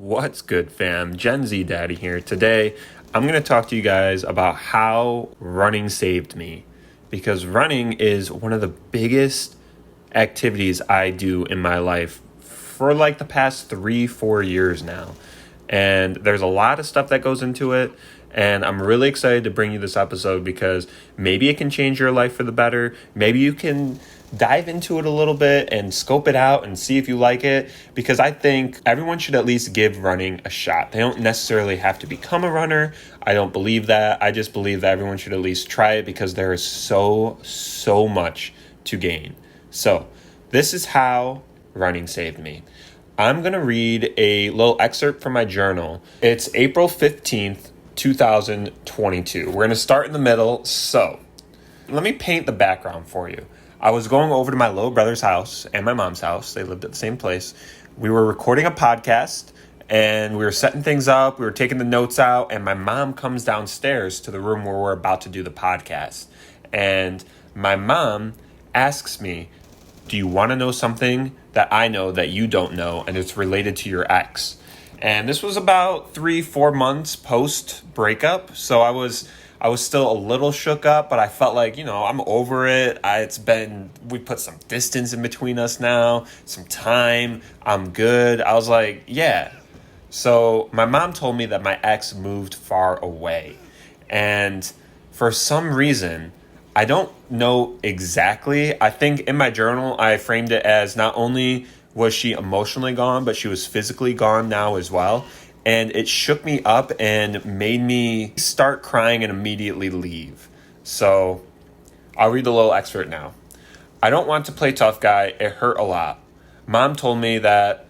What's good, fam? Gen Z Daddy here. Today, I'm going to talk to you guys about how running saved me, because running is one of the biggest activities I do in my life for like the past 3-4 years now. And there's a lot of stuff that goes into it. And I'm really excited to bring you this episode because maybe it can change your life for the better. Maybe you can dive into it a little bit and scope it out and see if you like it, because I think everyone should at least give running a shot. They don't necessarily have to become a runner. I don't believe that. I just believe that everyone should at least try it because there is so much to gain. So this is how running saved me. I'm going to read a little excerpt from my journal. It's April 15th, 2022. We're going to start in the middle. So let me paint the background for you. I was going over to my little brother's house and my mom's house. They lived at the same place. We were recording a podcast and we were setting things up. We were taking the notes out, and my mom comes downstairs to the room where we're about to do the podcast. And my mom asks me, "Do you want to know something that I know that you don't know, and it's related to your ex?" And this was about 3-4 months post breakup. So I was still a little shook up, but I felt like, I'm over it. We put some distance in between us now, some time. I'm good. I was like, yeah. So my mom told me that my ex moved far away. And for some reason, I don't know exactly. I think in my journal, I framed it as not only was she emotionally gone, but she was physically gone now as well. And it shook me up and made me start crying and immediately leave. So I'll read the little excerpt now. "I don't want to play tough guy. It hurt a lot. Mom told me that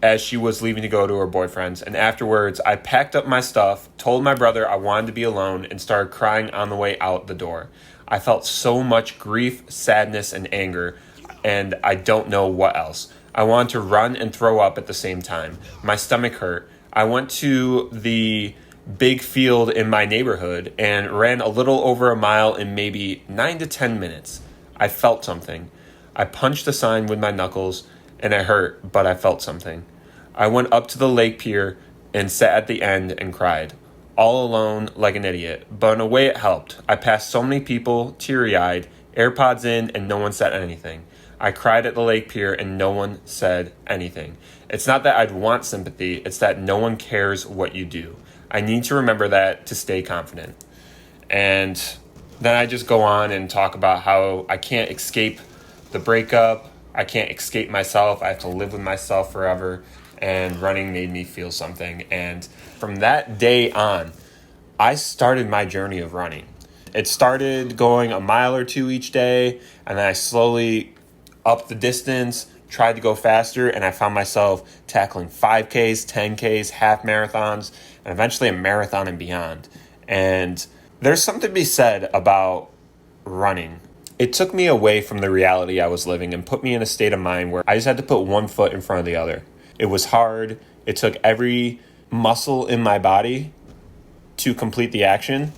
as she was leaving to go to her boyfriend's. And afterwards, I packed up my stuff, told my brother I wanted to be alone, and started crying on the way out the door. I felt so much grief, sadness, and anger, and I don't know what else. I wanted to run and throw up at the same time. My stomach hurt. I went to the big field in my neighborhood and ran a little over a mile in maybe 9 to 10 minutes. I felt something. I punched the sign with my knuckles, and it hurt, but I felt something. I went up to the lake pier and sat at the end and cried, all alone like an idiot. But in a way it helped. I passed so many people, teary-eyed, AirPods in, and no one said anything. I cried at the lake pier and no one said anything. It's not that I'd want sympathy, it's that no one cares what you do. I need to remember that to stay confident." And then I just go on and talk about how I can't escape the breakup. I can't escape myself. I have to live with myself forever. And running made me feel something. And from that day on, I started my journey of running. It started going a mile or two each day, and then I slowly up the distance, tried to go faster, and I found myself tackling 5Ks, 10Ks, half marathons, and eventually a marathon and beyond. And there's something to be said about running. It took me away from the reality I was living and put me in a state of mind where I just had to put one foot in front of the other. It was hard. It took every muscle in my body to complete the action.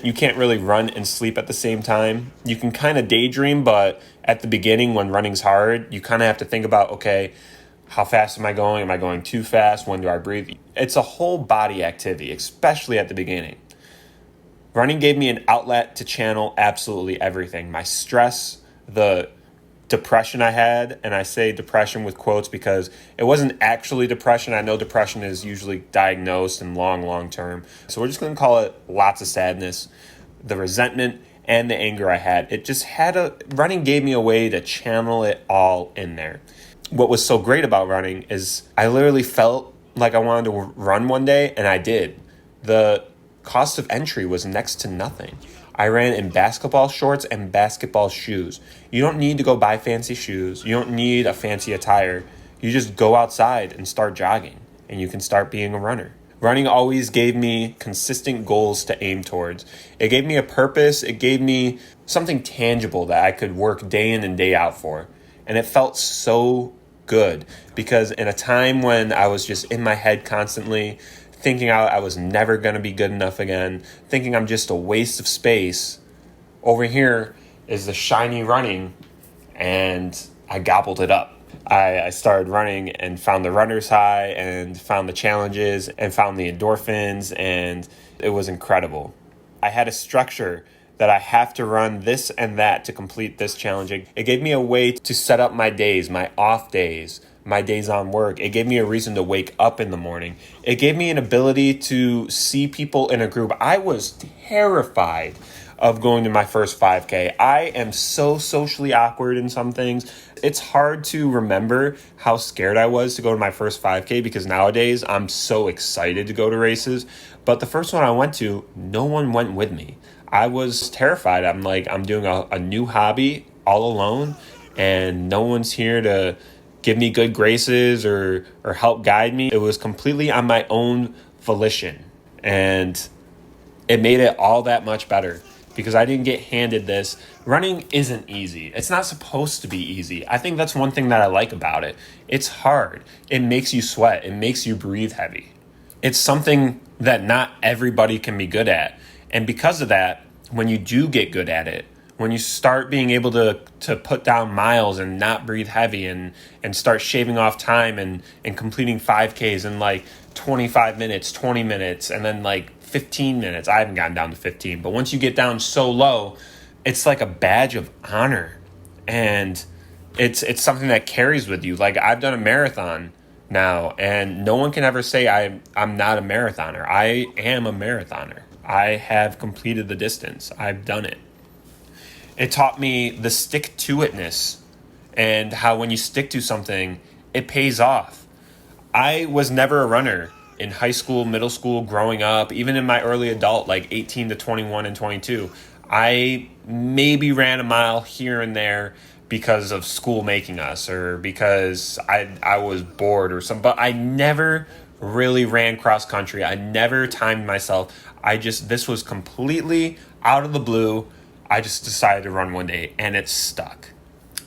You can't really run and sleep at the same time. You can kind of daydream, but at the beginning when running's hard, you kind of have to think about, okay, how fast am I going? Am I going too fast? When do I breathe? It's a whole body activity, especially at the beginning. Running gave me an outlet to channel absolutely everything. My stress, the depression I had, and I say depression with quotes because it wasn't actually depression. I know depression is usually diagnosed and long term. So we're just going to call it lots of sadness, the resentment, and the anger I had. It just running gave me a way to channel it all in there. What was so great about running is I literally felt like I wanted to run one day, and I did. The cost of entry was next to nothing. I ran in basketball shorts and basketball shoes. You don't need to go buy fancy shoes. You don't need a fancy attire. You just go outside and start jogging, and you can start being a runner. Running always gave me consistent goals to aim towards. It gave me a purpose. It gave me something tangible that I could work day in and day out for. And it felt so good because in a time when I was just in my head constantly, thinking I was never going to be good enough again, thinking I'm just a waste of space, over here is the shiny running, and I gobbled it up. I started running and found the runner's high and found the challenges and found the endorphins, and it was incredible. I had a structure that I have to run this and that to complete this challenge. It gave me a way to set up my days, my off days, my days on work. It gave me a reason to wake up in the morning. It gave me an ability to see people in a group. I was terrified of going to my first 5K. I am so socially awkward in some things. It's hard to remember how scared I was to go to my first 5K because nowadays I'm so excited to go to races. But the first one I went to, no one went with me. I was terrified. I'm like, I'm doing a new hobby all alone, and no one's here to give me good graces or help guide me. It was completely on my own volition, and it made it all that much better because I didn't get handed this. Running isn't easy. It's not supposed to be easy. I think that's one thing that I like about it. It's hard. It makes you sweat. It makes you breathe heavy. It's something that not everybody can be good at. And because of that, when you do get good at it, when you start being able to put down miles and not breathe heavy and start shaving off time and completing 5Ks in like 25 minutes, 20 minutes, and then like 15 minutes. I haven't gotten down to 15, but once you get down so low, it's like a badge of honor. And it's something that carries with you. Like I've done a marathon now, and no one can ever say I'm not a marathoner. I am a marathoner. I have completed the distance. I've done it. It taught me the stick-to-itness and how when you stick to something, it pays off. I was never a runner in high school, middle school, growing up, even in my early adult, like 18 to 21 and 22. I maybe ran a mile here and there because of school making us or because I was bored or something, but I never really ran cross country. I never timed myself. This was completely out of the blue. I just decided to run one day and it stuck.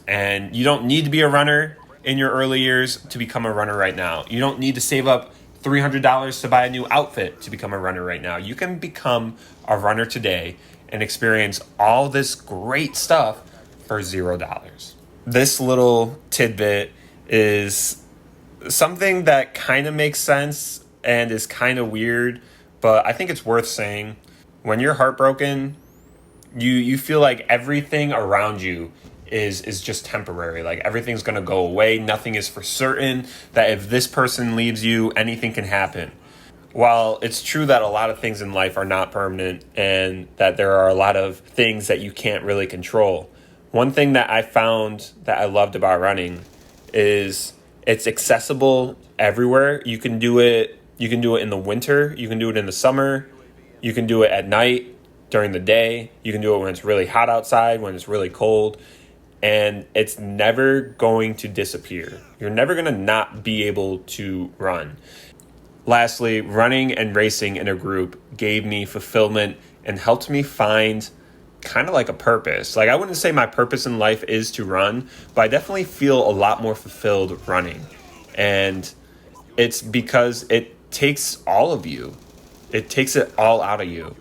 And you don't need to be a runner in your early years to become a runner right now. You don't need to save up $300 to buy a new outfit to become a runner right now. You can become a runner today and experience all this great stuff for $0. This little tidbit is something that kind of makes sense and is kind of weird, but I think it's worth saying. When you're heartbroken, you feel like everything around you is just temporary. Like everything's going to go away. Nothing is for certain. That if this person leaves you, anything can happen. While it's true that a lot of things in life are not permanent and that there are a lot of things that you can't really control, one thing that I found that I loved about running is it's accessible everywhere. You can do it in the winter, you can do it in the summer, you can do it at night, during the day, you can do it when it's really hot outside, when it's really cold, and it's never going to disappear. You're never going to not be able to run. Lastly, running and racing in a group gave me fulfillment and helped me find kind of like a purpose. Like I wouldn't say my purpose in life is to run, but I definitely feel a lot more fulfilled running. And it's because it takes all of you. It takes it all out of you.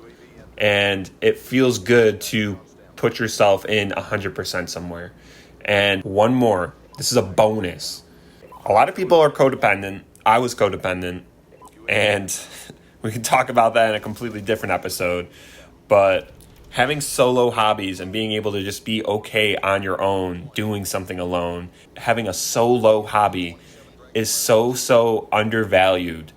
And it feels good to put yourself in 100% somewhere. And one more, this is a bonus. A lot of people are codependent. I was codependent. And we can talk about that in a completely different episode. But having solo hobbies and being able to just be okay on your own, doing something alone, having a solo hobby is so undervalued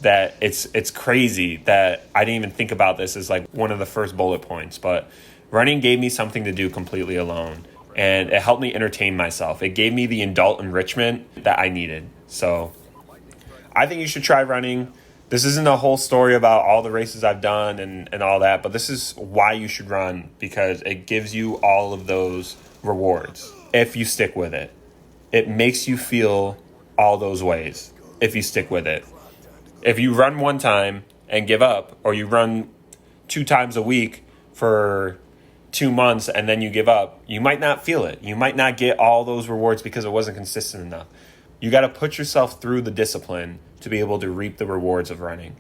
that it's crazy that I didn't even think about this as like one of the first bullet points. But running gave me something to do completely alone, and it helped me entertain myself. It gave me the adult enrichment that I needed. So I think you should try running. This isn't a whole story about all the races I've done and all that, but this is why you should run, because it gives you all of those rewards if you stick with it. It makes you feel all those ways if you stick with it. If you run one time and give up, or you run 2 times a week for 2 months and then you give up, you might not feel it. You might not get all those rewards because it wasn't consistent enough. You got to put yourself through the discipline to be able to reap the rewards of running.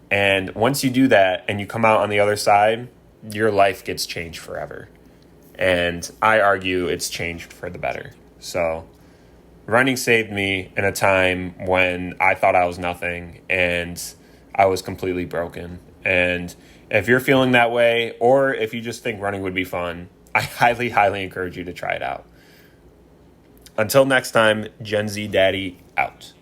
And once you do that and you come out on the other side, your life gets changed forever. And I argue it's changed for the better. So running saved me in a time when I thought I was nothing and I was completely broken. And if you're feeling that way, or if you just think running would be fun, I highly, highly encourage you to try it out. Until next time, Gen Z Daddy out.